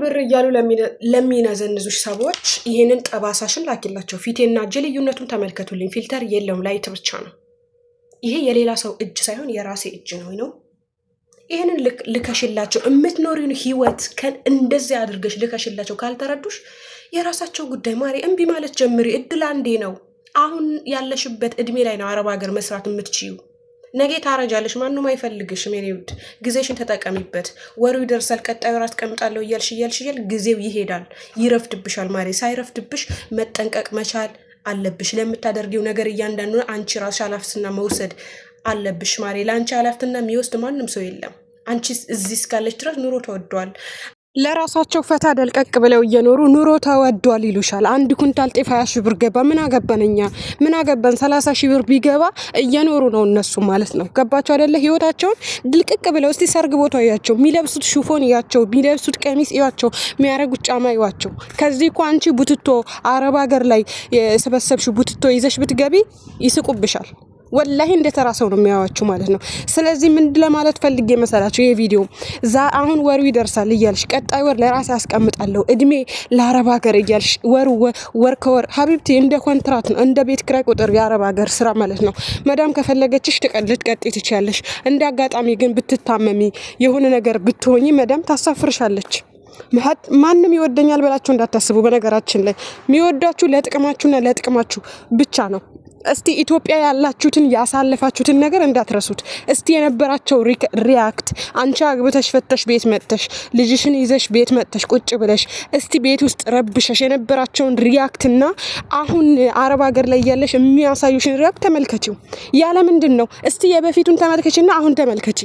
ብር እያሉ ለሚነዘንዙሽ ሰዎች ይሄንን ጠባሳሽን ላኪላቸው። ፊቴና እጄ ልዩነቱን ተመልከቱልኝ። ፊልተር የለውም፣ ላይት ብቻ ነው። ይሄ የሌላ ሰው እጅ ሳይሆን የራሴ እጅ ነው። ይሄንን ልከሽላቸው የምትኖሪውን ህይወት እንደዚህ አድርገሽ ልከሽላቸው ካልተረዱሽ የራሳቸው ጉዳይ። ማሪ እምቢ ማለት ጀምሪ። እድል አንዴ ነው። አሁን ያለሽበት እድሜ ላይ ነው አረብ ሀገር መስራት የምትችዩ። ነገ ታረጃለሽ፣ ማንንም አይፈልግሽም። የኔ ውድ ጊዜሽን ተጠቀሚበት። ወሩ ይደርሳል፣ ቀጣዩ ወራት ቀምጣለሁ እያልሽ ጊዜው ይሄዳል፣ ይረፍድብሻል። ማሪ ሳይረፍድብሽ መጠንቀቅ መቻል አለብሽ። ለምታደርጊው ነገር እያንዳንዱ አንቺ ራስሽ ኃላፊነትና መውሰድ አለብሽ። ማሪ ለአንቺ ኃላፊነትና የሚወስድ ማንም ሰው የለም። አንቺ እዚህ እስካለሽ ድረስ ኑሮ ተወዷል። ለራሳቸው ፈታ ደልቀቅ ብለው እየኖሩ ኑሮ ተወዷል ይሉሻል። አንድ ኩንታል ጤፍ 20 ሺህ ብር ገባ። ምን አገባን እኛ? ምን አገባን? 30 ሺህ ብር ቢገባ እየኖሩ ነው እነሱ ማለት ነው። ገባቸው አይደለ? ህይወታቸውን ድልቅቅ ብለው እስቲ ሰርግ ቦታ ያቸው፣ የሚለብሱት ሹፎን ያቸው፣ የሚለብሱት ቀሚስ ያቸው፣ የሚያረጉት ጫማ ያቸው። ከዚህ እኮ አንቺ ቡትቶ አረብ ሀገር ላይ የሰበሰብሽ ቡትቶ ይዘሽ ብትገቢ ይስቁብሻል። ወላሂ እንደ ተራ ሰው ነው የሚያዋችሁ ማለት ነው። ስለዚህ ምን ለማለት ፈልጌ መሰላችሁ? ይሄ ቪዲዮ አሁን ወሩ ይደርሳል እያልሽ ቀጣይ ወር ለራሴ አስቀምጣለሁ እድሜ ለአረብ ሀገር እያልሽ ወር ከወር ሀቢብቲ እንደ ኮንትራት ነው፣ እንደ ቤት ኪራይ ቁጥር የአረብ ሀገር ስራ ማለት ነው። መዳም ከፈለገችሽ ልትቀጥይ ትችያለሽ። እንደ አጋጣሚ ግን ብትታመሚ የሆነ ነገር ብትሆኚ መዳም ታሳፍርሻለች። ማንም ይወደኛል ብላችሁ እንዳታስቡ። በነገራችን ላይ የሚወዳችሁ ለጥቅማችሁና ለጥቅማችሁ ብቻ ነው። እስቲ ኢትዮጵያ ያላችሁትን ያሳለፋችሁትን ነገር እንዳትረሱት። እስቲ የነበራቸው ሪያክት አንቺ አግብተሽ ፈተሽ ቤት መጥተሽ ልጅሽን ይዘሽ ቤት መጥተሽ ቁጭ ብለሽ እስቲ ቤት ውስጥ ረብሸሽ የነበራቸውን ሪያክትና አሁን አረብ ሀገር ላይ ያለሽ የሚያሳዩሽን ሪያክት ተመልከቺው። ያለ ምንድን ነው? እስቲ የበፊቱን ተመልከቺና አሁን ተመልከቺ።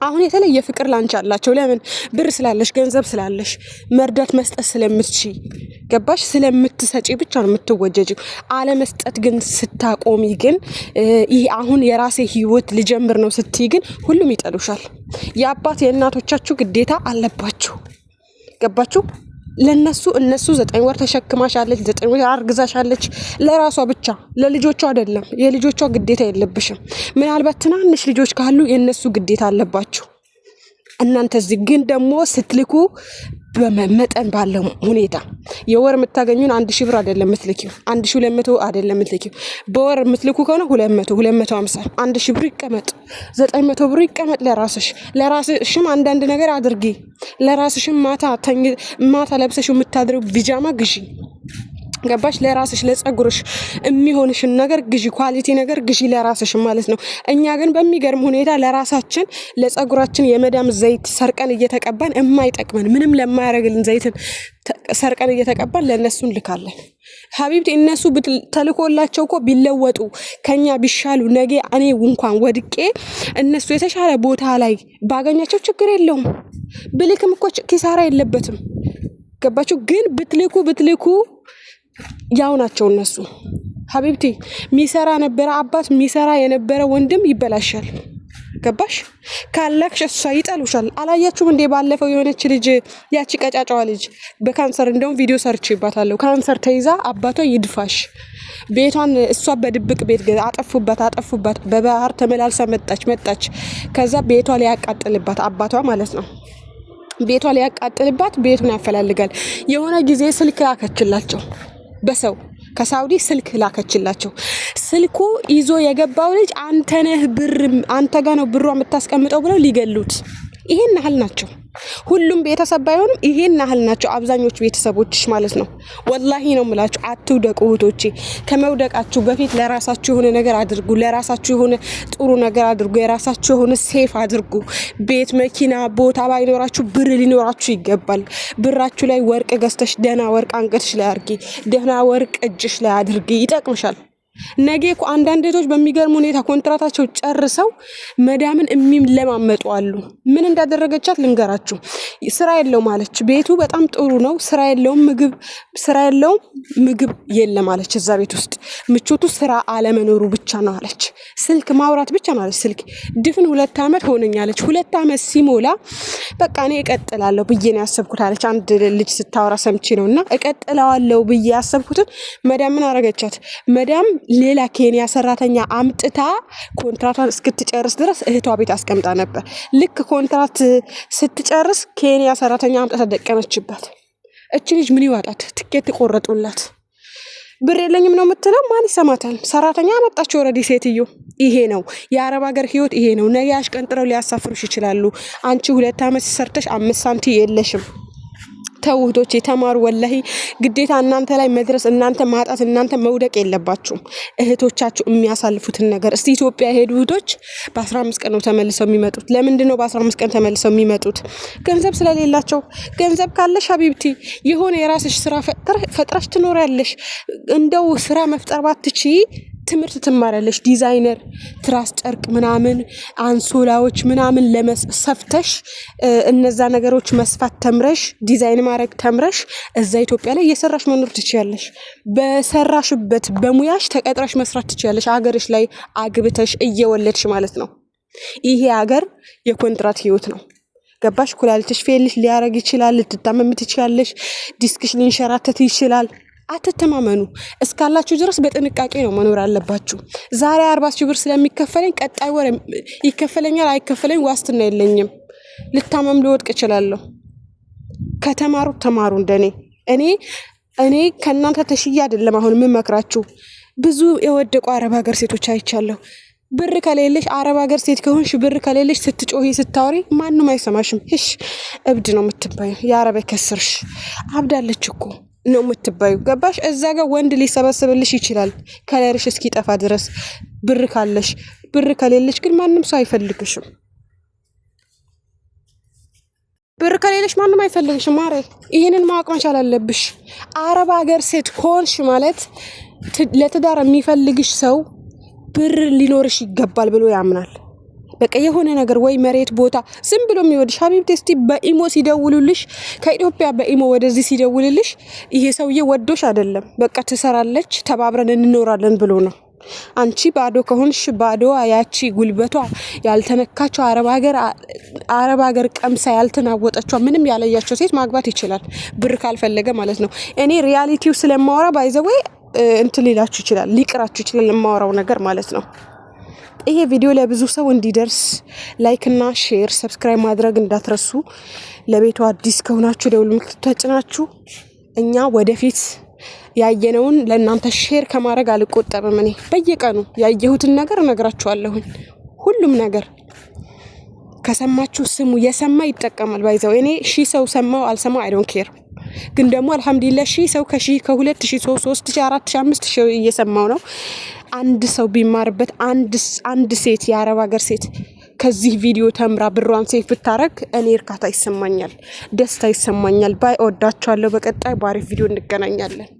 አሁን የተለየ ፍቅር ላንቺ አላቸው። ለምን? ብር ስላለሽ፣ ገንዘብ ስላለሽ፣ መርዳት መስጠት ስለምትችይ፣ ገባሽ? ስለምትሰጪ ብቻ ነው የምትወጀጂው። አለመስጠት ግን ስታቆሚ ግን ይሄ አሁን የራሴ ህይወት ልጀምር ነው ስትይ ግን ሁሉም ይጠሉሻል። የአባት የእናቶቻችሁ ግዴታ አለባችሁ። ገባችሁ? ለነሱ እነሱ 9 ወር ተሸክማሻለች፣ 9 ወር አርግዛሻለች። ለራሷ ብቻ ለልጆቿ አይደለም። የልጆቿ ግዴታ የለብሽም። ምናልባት ትናንሽ ልጆች ካሉ የነሱ ግዴታ አለባችሁ። እናንተ እዚህ ግን ደግሞ ስትልኩ በመጠን ባለው ሁኔታ የወር የምታገኙን 1000 ብር አይደለም የምትልኪው፣ 1200 አይደለም የምትልኪው። በወር የምትልኩ ከሆነ 200 250 1000 ብር ይቀመጥ፣ 900 ብር ይቀመጥ ለራስሽም አንዳንድ ነገር አድርጊ። ለራስሽም ማታ ለብሰሽ የምታድሪው ቢጃማ ግዢ። ገባሽ? ለራስሽ ለጸጉርሽ የሚሆንሽን ነገር ግዢ፣ ኳሊቲ ነገር ግዢ ለራስሽ ማለት ነው። እኛ ግን በሚገርም ሁኔታ ለራሳችን ለጸጉራችን የመዳም ዘይት ሰርቀን እየተቀባን የማይጠቅመን ምንም ለማያረግልን ዘይትን ሰርቀን እየተቀባን ለነሱ እንልካለን። ሀቢብቲ እነሱ ተልኮላቸው እኮ ቢለወጡ ከኛ ቢሻሉ ነገ እኔ እንኳን ወድቄ እነሱ የተሻለ ቦታ ላይ ባገኛቸው ችግር የለውም። ብልክም እኮ ኪሳራ የለበትም። ገባችሁ? ግን ብትልኩ ያው ናቸው እነሱ። ሀቢብቲ ሚሰራ ነበረ አባት፣ ሚሰራ የነበረ ወንድም ይበላሻል። ገባሽ? ካላክሽ እሷ ይጠሉሻል። አላያችሁም እንዴ? ባለፈው የሆነች ልጅ ያቺ ቀጫጫዋ ልጅ በካንሰር እንደውም ቪዲዮ ሰርቼባታለሁ። ካንሰር ተይዛ አባቷ ይድፋሽ ቤቷን እሷ በድብቅ ቤት አጠፉባት። በባህር ተመላልሳ መጣች። ከዛ ቤቷ ላይ ያቃጥልባት አባቷ ማለት ነው። ቤቷ ላይ ያቃጥልባት ቤቱን ያፈላልጋል። የሆነ ጊዜ ስልክ ላከችላቸው በሰው ከሳውዲ ስልክ ላከችላቸው። ስልኩ ይዞ የገባው ልጅ አንተ ጋር ነው ብሯ የምታስቀምጠው ብለው ሊገሉት። ይሄን ያህል ናቸው። ሁሉም ቤተሰብ ባይሆንም ይሄን ያህል ናቸው አብዛኞቹ ቤተሰቦችሽ ማለት ነው። ወላሂ ነው የምላችሁ። አትውደቁ እህቶቼ። ከመውደቃችሁ በፊት ለራሳችሁ የሆነ ነገር አድርጉ። ለራሳችሁ የሆነ ጥሩ ነገር አድርጉ። የራሳችሁ የሆነ ሴፍ አድርጉ። ቤት፣ መኪና፣ ቦታ ባይኖራችሁ ብር ሊኖራችሁ ይገባል። ብራችሁ ላይ ወርቅ ገዝተሽ ደህና ወርቅ አንገትሽ ላይ አድርጊ። ደህና ወርቅ እጅሽ ላይ አድርጊ። ይጠቅምሻል። ነገ እኮ አንዳንድ እህቶች በሚገርም ሁኔታ ኮንትራታቸው ጨርሰው መዳምን የሚለማመጡ አሉ። ምን እንዳደረገቻት ልንገራችሁ። ስራ የለውም አለች። ቤቱ በጣም ጥሩ ነው፣ ስራ የለውም ምግብ የለም አለች። እዛ ቤት ውስጥ ምቾቱ ስራ አለመኖሩ ብቻ ነው አለች። ስልክ ማውራት ብቻ ነው አለች። ስልክ ድፍን 2 ዓመት ሆነኝ አለች። 2 ዓመት ሲሞላ በቃ እኔ እቀጥላለሁ ብዬ ነው ያሰብኩት አለች። አንድ ልጅ ስታወራ ሰምቼ ነውና እቀጥላለሁ ብዬ ያሰብኩትን መዳም ምን አረገቻት? መዳም ሌላ ኬንያ ሰራተኛ አምጥታ ኮንትራቷን እስክትጨርስ ድረስ እህቷ ቤት አስቀምጣ ነበር። ልክ ኮንትራት ስትጨርስ ኬንያ ሰራተኛ አምጥታ ደቀነችባት። እቺ ልጅ ምን ይዋጣት? ትኬት ቆረጡላት። ብር የለኝም ነው የምትለው። ማን ይሰማታል? ሰራተኛ አመጣች ኦልሬዲ ሴትዮ። ይሄ ነው የአረብ ሀገር ህይወት። ይሄ ነው። ነገ አሽቀንጥረው ሊያሳፍሩሽ ይችላሉ። አንቺ 2 ዓመት ሰርተሽ 5 ሳንቲም የለሽም። ተውህቶች የተማሩ ወላሂ ግዴታ እናንተ ላይ መድረስ እናንተ ማጣት እናንተ መውደቅ የለባችሁም። እህቶቻችሁ የሚያሳልፉትን ነገር እስቲ ኢትዮጵያ የሄዱ እህቶች በ15 ቀን ነው ተመልሰው የሚመጡት። ለምንድን ነው በ15 ቀን ተመልሰው የሚመጡት? ገንዘብ ስለሌላቸው። ገንዘብ ካለሽ ሀቢብቲ የሆነ የራስሽ ስራ ፈጥረሽ ትኖሪያለሽ። እንደው ስራ መፍጠር ባትቺ ትምህርት ትማሪያለሽ። ዲዛይነር፣ ትራስ ጨርቅ ምናምን፣ አንሶላዎች ምናምን ለመሰፍተሽ እነዛ ነገሮች መስፋት ተምረሽ ዲዛይን ማድረግ ተምረሽ እዛ ኢትዮጵያ ላይ እየሰራሽ መኖር ትችያለሽ። በሰራሽበት በሙያሽ ተቀጥረሽ መስራት ትችያለሽ። ሀገርሽ ላይ አግብተሽ እየወለድሽ ማለት ነው። ይሄ ሀገር የኮንትራት ህይወት ነው። ገባሽ? ኩላሊትሽ ፌልሽ ሊያረግ ይችላል። ልትታመም ትችያለሽ። ዲስክሽ ሊንሸራተት ይችላል። አትተማመኑ። እስካላችሁ ድረስ በጥንቃቄ ነው መኖር አለባችሁ። ዛሬ 40,000 ብር ስለሚከፈለኝ ቀጣይ ወር ይከፈለኛል አይከፈለኝ ዋስትና የለኝም። ልታመም ልወድቅ እችላለሁ። ከተማሩ ተማሩ እንደኔ። እኔ ከእናንተ ተሽዬ አይደለም አሁን የምመክራችሁ። ብዙ የወደቁ አረብ ሀገር ሴቶች አይቻለሁ። ብር ከሌለሽ አረብ ሀገር ሴት ከሆንሽ ብር ከሌለሽ ስትጮሂ ስታወሪ ማንም አይሰማሽም። እሺ እብድ ነው የምትባዩ። የአረብ ከስርሽ አብዳለች እኮ ነው የምትባዩ። ገባሽ? እዛ ጋር ወንድ ሊሰበስብልሽ ይችላል ከለርሽ እስኪጠፋ ድረስ ብር ካለሽ። ብር ከሌለሽ ግን ማንም ሰው አይፈልግሽም። ብር ከሌለሽ ማንም አይፈልግሽም። ማሬ ይሄንን ማወቅ መቻል አለብሽ። አረብ ሀገር ሴት ሆንሽ ማለት ለትዳር የሚፈልግሽ ሰው ብር ሊኖርሽ ይገባል ብሎ ያምናል። በቃ የሆነ ነገር ወይ መሬት ቦታ ዝም ብሎ የሚወድሽ ሀቢብቴ። እስቲ በኢሞ ሲደውሉልሽ ከኢትዮጵያ በኢሞ ወደዚህ ሲደውልልሽ ይሄ ሰውዬ ወዶሽ አይደለም፣ በቃ ትሰራለች ተባብረን እንኖራለን ብሎ ነው። አንቺ ባዶ ከሆንሽ ባዶ ያቺ ጉልበቷ ያልተነካቸው አረብ ሀገር ቀምሳ ያልተናወጠችው ምንም ያለያቸው ሴት ማግባት ይችላል፣ ብር ካልፈለገ ማለት ነው። እኔ ሪያሊቲው ስለማወራ ባይዘወይ እንትን ሊላችሁ ይችላል፣ ሊቅራችሁ ይችላል የማወራው ነገር ማለት ነው። ይሄ ቪዲዮ ለብዙ ሰው እንዲደርስ ላይክ እና ሼር ሰብስክራይብ ማድረግ እንዳትረሱ። ለቤቱ አዲስ ከሆናችሁ ደውል ምልክቱን ተጭናችሁ እኛ ወደፊት ያየነውን ለእናንተ ሼር ከማድረግ አልቆጠብም። እኔ በየቀኑ ያየሁትን ነገር እነግራችኋለሁኝ። ሁሉም ነገር ከሰማችሁ ስሙ። የሰማ ይጠቀማል። ባይዘው እኔ 1000 ሰው ሰማው አልሰማው አይ ዶንት ኬር። ግን ደግሞ አልহামዱሊላህ 1000 ሰው ከ1000 ከ2000 ሰው 3000 4000 5000 እየሰማው ነው። አንድ ሰው ቢማርበት አንድ ሴት የአረብ ሀገር ሴት ከዚህ ቪዲዮ ተምራ ብሯን ሴፍ ብታረግ እኔ እርካታ ይሰማኛል፣ ደስታ ይሰማኛል። ባይ ወዳችኋለሁ። በቀጣይ ባሪፍ ቪዲዮ እንገናኛለን።